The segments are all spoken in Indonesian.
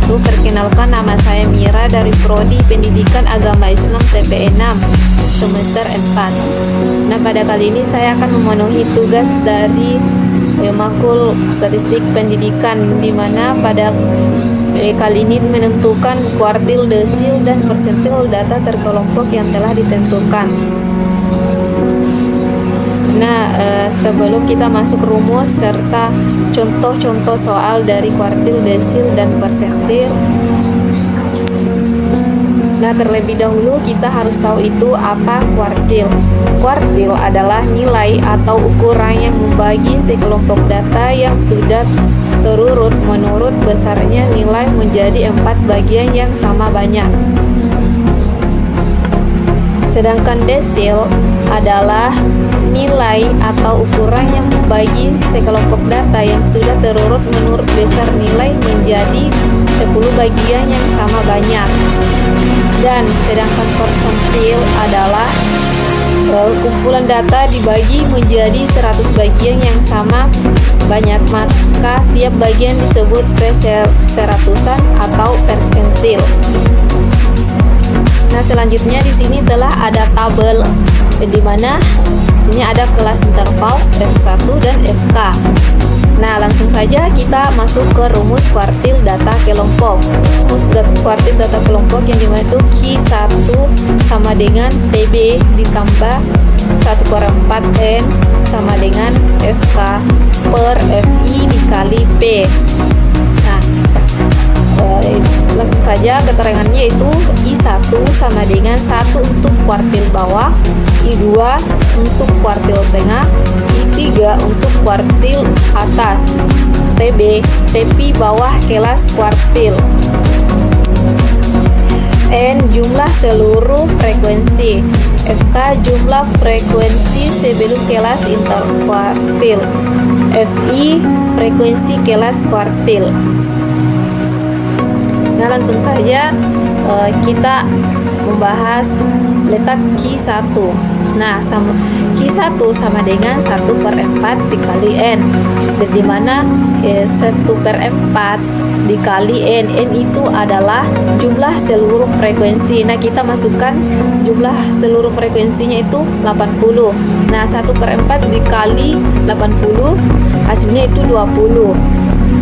wabarakatuh. Perkenalkan, nama saya Mira dari Prodi Pendidikan Agama Islam TPE 6 semester 4. Nah, pada kali ini saya akan memenuhi tugas dari makul statistik pendidikan, di mana pada kali ini menentukan kuartil, desil, dan persentil data terkelompok yang telah ditentukan. Nah, sebelum kita masuk rumus serta contoh-contoh soal dari kuartil, desil, dan persentil, nah terlebih dahulu kita harus tahu itu apa kuartil. Kuartil adalah nilai atau ukuran yang membagi sekelompok data yang sudah terurut menurut besarnya nilai menjadi 4 bagian yang sama banyak. Sedangkan desil adalah nilai atau ukuran yang membagi sekelompok data yang sudah terurut menurut besar nilai menjadi 10 bagian yang sama banyak. Dan sedangkan persentil adalah kumpulan data dibagi menjadi 100 bagian yang sama banyak, maka tiap bagian disebut perseratusan atau persentil. Nah, selanjutnya di sini telah ada tabel di mana ini ada kelas interval F1 dan FK. Nah, langsung saja kita masuk ke rumus kuartil data kelompok. Rumus kuartil data kelompok yang dimana itu Q1 sama dengan TB ditambah 1/4N sama dengan FK per FI dikali P. Nah, langsung saja keterangannya itu I1 sama dengan 1 untuk kuartil bawah, I2 untuk kuartil tengah, I3 untuk kuartil atas, TB tepi bawah kelas kuartil, N jumlah seluruh frekuensi, FK jumlah frekuensi sebelum kelas interkuartil, FI frekuensi kelas kuartil. Nah, langsung saja kita membahas letak Q1. Nah, Q1 sama dengan 1/4 dikali N, dan dimana 1/4 dikali N itu adalah jumlah seluruh frekuensi. Nah, kita masukkan jumlah seluruh frekuensinya itu 80. Nah, 1/4 dikali 80 hasilnya itu 20.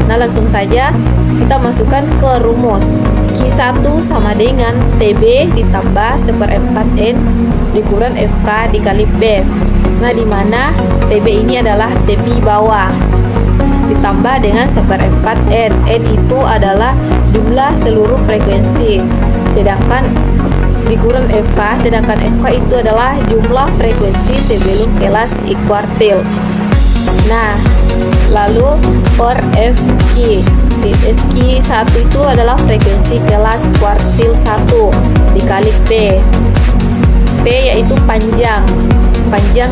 Nah, langsung saja kita masukkan ke rumus. Q1 sama dengan TB ditambah 1/4N dikurang FK dikali P. Nah, di mana TB ini adalah tepi bawah ditambah dengan 1/4N. N itu adalah jumlah seluruh frekuensi. Sedangkan dikurang FK, sedangkan FK itu adalah jumlah frekuensi sebelum kelas kuartil. Nah, lalu per FQ. FQ1 itu adalah frekuensi kelas kuartil 1 dikali P. P yaitu panjang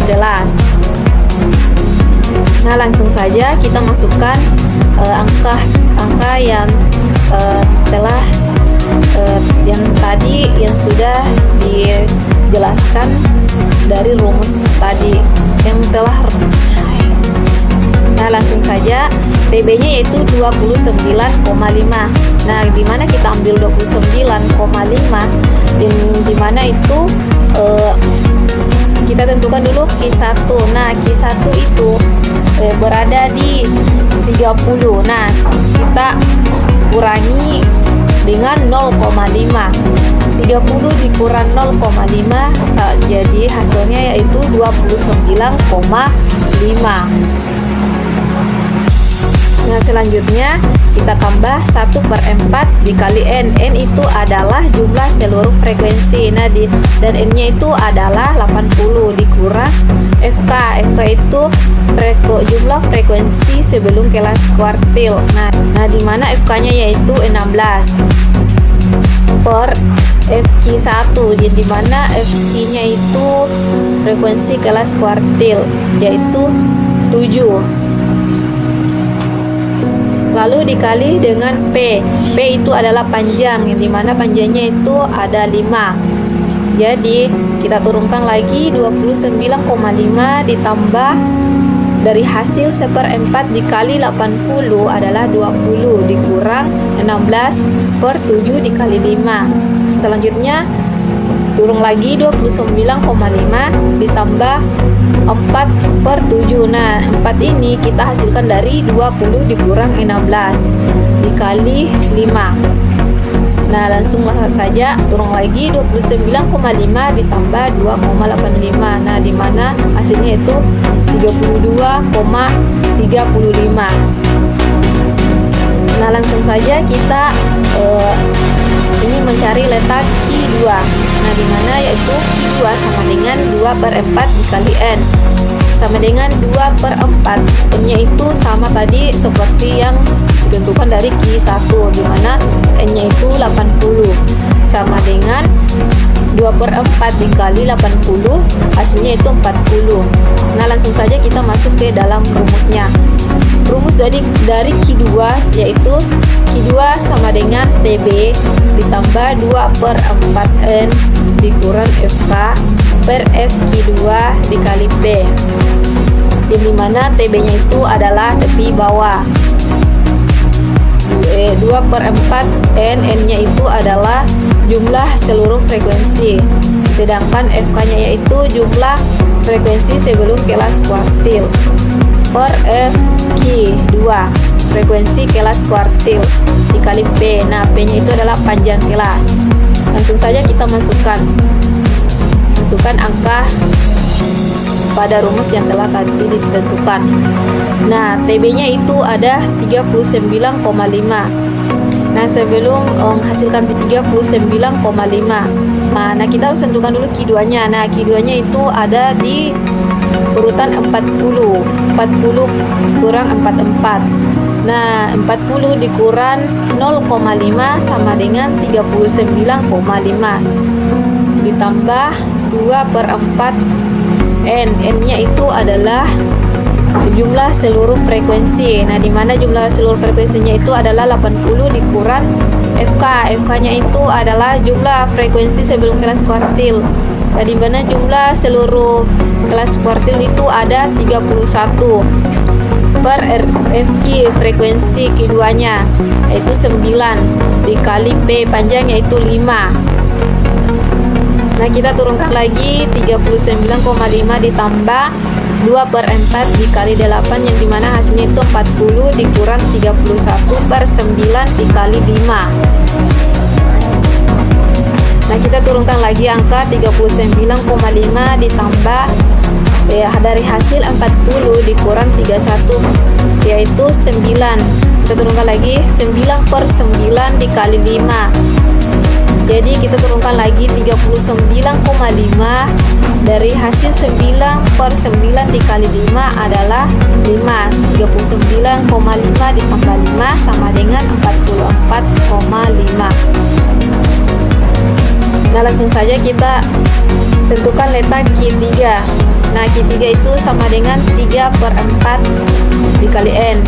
kelas. Nah, langsung saja kita masukkan angka yang telah yang tadi yang sudah dijelaskan dari rumus tadi yang telah. Nah, langsung saja TB-nya yaitu 29,5. Nah, di mana kita ambil 29,5 dan di mana itu kita tentukan dulu Q1. Nah, Q1 itu berada di 30. Nah, kita kurangi dengan 0,5. 30 dikurang 0,5 jadi hasilnya yaitu 29,5. Nah, selanjutnya kita tambah 1/4 dikali N. N itu adalah jumlah seluruh frekuensi. Nah, dan N-nya itu adalah 80 dikurang FK. FK itu jumlah frekuensi sebelum kelas kuartil. Nah, di mana FK-nya yaitu 16 per FQ1, jadi di mana FQ-nya itu frekuensi kelas kuartil yaitu 7. Lalu dikali dengan P. P itu adalah panjang, yang dimana panjangnya itu ada 5. Jadi kita turunkan lagi 29,5 ditambah dari hasil 1/4 dikali 80 adalah 20 dikurang 16/7 dikali 5. Selanjutnya turun lagi 29,5 ditambah 4/7. Nah, 4 ini kita hasilkan dari 20 dikurang 16 dikali 5. Nah, langsung saja turun lagi 29,5 ditambah 2,85. Nah, di mana hasilnya itu 32,35. Nah, langsung saja kita ini mencari letak Q2. Nah, di mana yaitu Q2 sama dengan 2/4 dikali N sama dengan 2/4. N-nya itu sama tadi seperti yang ditentukan dari Q1, di mana N-nya itu 80 sama dengan 2/4 dikali 80, hasilnya itu 40. Nah, langsung saja kita masuk ke dalam rumusnya. Rumus dari Q2 yaitu Q2 sama dengan TB ditambah 2/4 N dikurang FK per FQ2 dikali P, yang dimana TB nya itu adalah tepi bawah. 2/4 N nya itu adalah jumlah seluruh frekuensi, sedangkan FK nya yaitu jumlah frekuensi sebelum kelas kuartil per FQ2 frekuensi kelas kuartil dikali P. Nah, P nya itu adalah panjang kelas. Langsung saja kita masukkan angka pada rumus yang telah tadi ditentukan. Nah, TB nya itu ada 39,5. Nah, sebelum menghasilkan 39,5, nah kita harus tentukan dulu Q2 nya. Nah, Q2 nya itu ada di urutan 40 kurang 44. Nah, 40 dikurang 0,5 sama dengan 39,5 ditambah 2/4 N. N-nya itu adalah jumlah seluruh frekuensi. Nah, di mana jumlah seluruh frekuensinya itu adalah 80 dikurang FK. FK-nya itu adalah jumlah frekuensi sebelum kelas kuartil. Nah, di mana jumlah seluruh kelas kuartil itu ada 31 per FQ frekuensi Q2-nya yaitu 9 dikali P panjangnya itu 5. Nah, kita turunkan lagi 39,5 ditambah 2/4 dikali 8, yang dimana hasilnya itu 40 dikurang 31/9 dikali 5. Nah, kita turunkan lagi angka 39,5 ditambah dari hasil 40 dikurang 31 yaitu 9. Kita turunkan lagi 9/9 dikali 5. Jadi kita turunkan lagi 39,5 dari hasil 9/9 dikali 5 adalah 5. 39,5 ditambah 5 sama dengan 44,5. Nah, langsung saja kita tentukan letak Q3. Nah, Q3 itu sama dengan 3/4 dikali N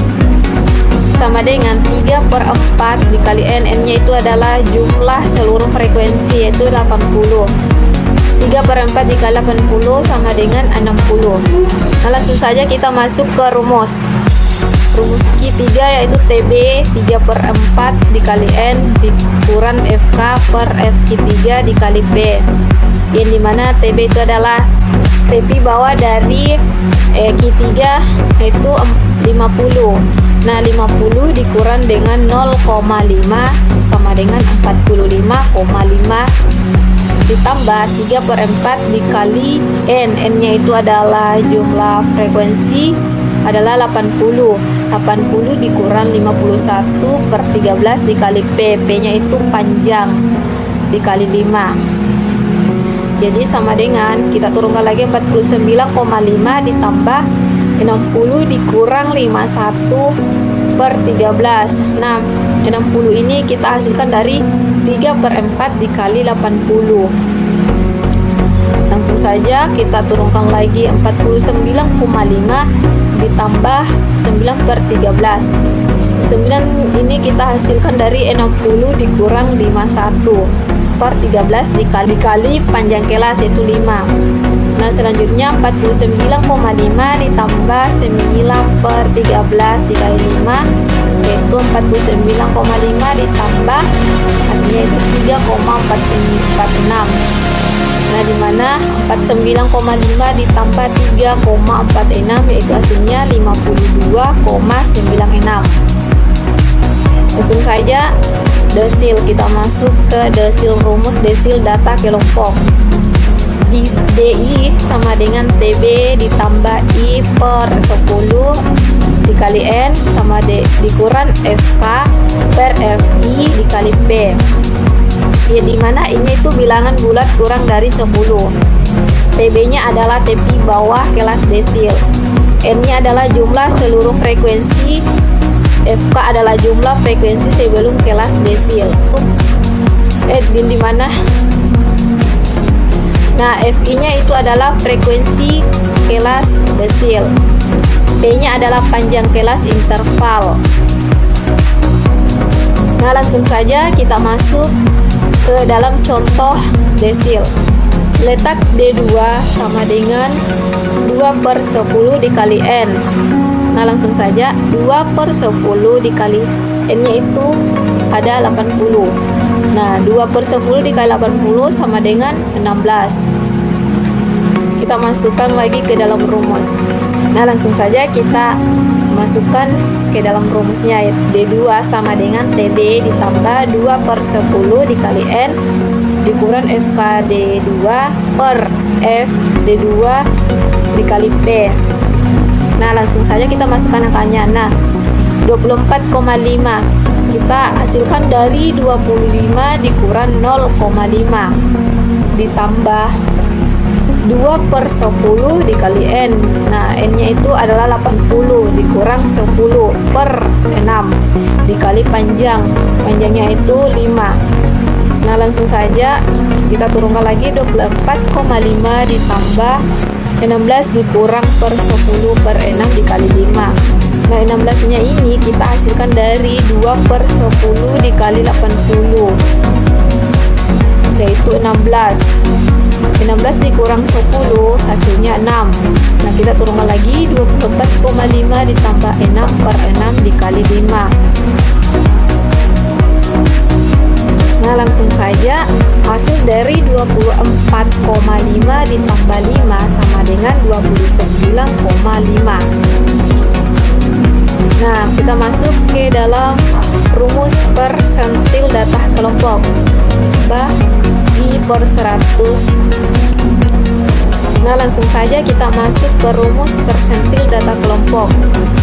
sama dengan 3/4 dikali N. N-nya itu adalah jumlah seluruh frekuensi yaitu 80. 3/4 dikali 80 sama dengan 60. Nah, langsung saja kita masuk ke rumus Q3 yaitu TB 3/4 dikali N dikurang FK per FQ3 dikali P, yang dimana TB itu adalah tepi bawah dari Q3 yaitu 50. Nah, 50 dikurang dengan 0,5 sama dengan 45,5 ditambah 3/4 dikali N. N-nya itu adalah jumlah frekuensi adalah 80. 80 dikurang 51/13 dikali P. P-nya itu panjang dikali 5. Jadi sama dengan kita turunkan lagi 49,5 ditambah 60 dikurang 51/13. Nah, 60 ini kita hasilkan dari 3/4 dikali 80. Langsung saja kita turunkan lagi 49,5 ditambah 9/13. 9 ini kita hasilkan dari 60 dikurang 51 per 13 dikali panjang kelas yaitu 5. Nah selanjutnya 49,5 ditambah 9 per 13 dikali 5 yaitu 49,5 ditambah hasilnya itu 3,446. Nah dimana 49,5 ditambah 3,46 yaitu hasilnya 52,96. Langsung saja desil, kita masuk ke desil rumus desil data kelompok. DI sama dengan TB ditambah I per 10 dikali N sama dikurang FK per FI dikali P. Ya dimana ini itu bilangan bulat kurang dari 10. TB nya adalah tepi bawah kelas desil, N nya adalah jumlah seluruh frekuensi, FK adalah jumlah frekuensi sebelum kelas desil. Di mana? Nah, FI nya itu adalah frekuensi kelas desil, P nya adalah panjang kelas interval. Nah langsung saja kita masuk ke dalam contoh desil. Letak D2 sama dengan 2 per 10 dikali N. Nah langsung saja 2 per 10 dikali N nya itu ada 80. Nah 2 per 10 dikali 80 sama dengan 16. Kita masukkan lagi ke dalam rumus. Nah langsung saja kita masukkan ke dalam rumusnya. D2 sama dengan TB ditambah 2 per 10 dikali N dikurang FK D2 per F D2 dikali P. Nah langsung saja kita masukkan angkanya. Nah 24,5 kita hasilkan dari 25 dikurang 0,5 ditambah 2 per 10 dikali N. Nah N nya itu adalah 80 dikurang 10 per 6 dikali panjangnya itu 5. Nah langsung saja kita turunkan lagi 24,5 ditambah 16 dikurang per 10 per 6 dikali 5. Nah 16 nya ini kita hasilkan dari 2 per 10 dikali 80 yaitu 16 dikurang 10 hasilnya 6. Nah kita turunkan lagi 24,5 ditambah 6 per 6 dikali 5. Nah langsung saja hasil dari 24,5 ditambah 5 sama dengan 29,5. Nah kita masuk ke dalam rumus persentil data kelompok. I per 100. Nah langsung saja kita masuk ke rumus persentil data kelompok,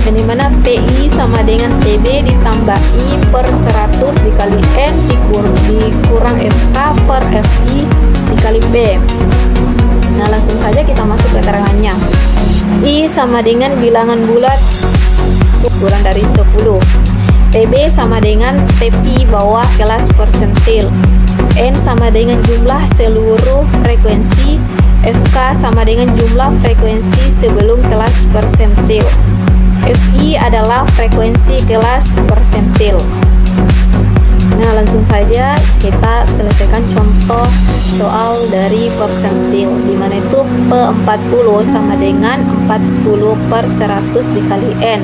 yang dimana PI sama dengan TB ditambah I per 100 dikali N dikurang FK per FI dikali P. Nah langsung saja kita masuk keterangannya. I sama dengan bilangan bulat kurang dari 10. TB sama dengan tepi bawah kelas persentil. N sama dengan jumlah seluruh frekuensi. FK sama dengan jumlah frekuensi sebelum kelas persentil. FI adalah frekuensi kelas persentil. Nah langsung saja kita selesaikan contoh soal dari persentil, dimana itu P40 sama dengan 40 per 100 dikali N.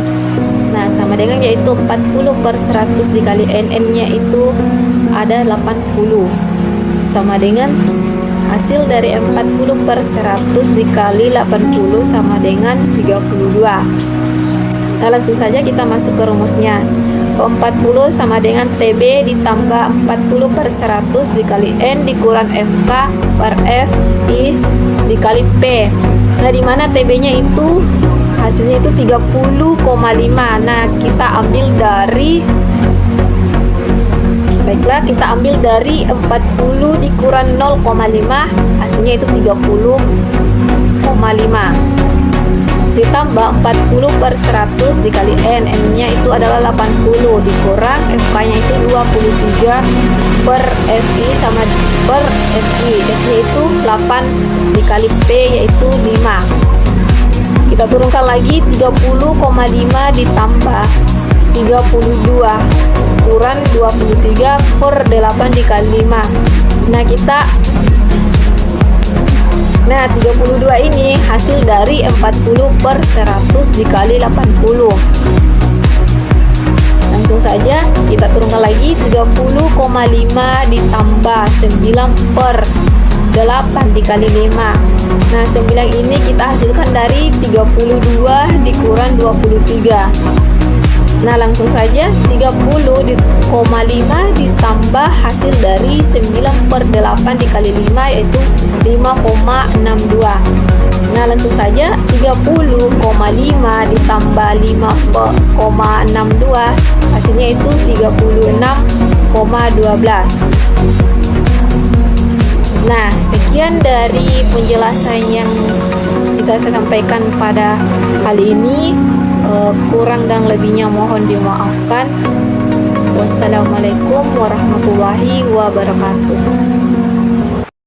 Nah sama dengan yaitu 40 per 100 dikali N, N nya itu ada 80 sama dengan hasil dari 40 per 100 dikali 80 sama dengan 32. Nah langsung saja kita masuk ke rumusnya. 40 sama dengan TB ditambah 40 per 100 dikali N dikurang FK per F I dikali P. Nah dimana TB nya itu hasilnya itu 30,5. Nah kita ambil dari, baiklah kita ambil dari 40 dikurang 0,5 hasilnya itu 30,5 ditambah 40 per 100 dikali N, N nya itu adalah 80 dikurang FK nya itu 23 per FI sama per FI, F nya itu 8 dikali P yaitu 5. Kita turunkan lagi 30,5 ditambah 32 kurang 23 per 8 dikali 5 Nah 32 ini hasil dari 40/100 dikali 80. Langsung saja kita turunkan lagi, 30,5 ditambah 9/8 dikali 5. Nah 9 ini kita hasilkan dari 32 dikurang 23. Nah langsung saja 30,5 ditambah hasil dari 9/8 dikali 5 yaitu 5,62. Nah langsung saja 30,5 ditambah 5,62 hasilnya itu 36,12. Nah sekian dari penjelasan yang bisa saya sampaikan pada kali ini. Kurang dan lebihnya mohon dimaafkan. Wassalamualaikum warahmatullahi wabarakatuh.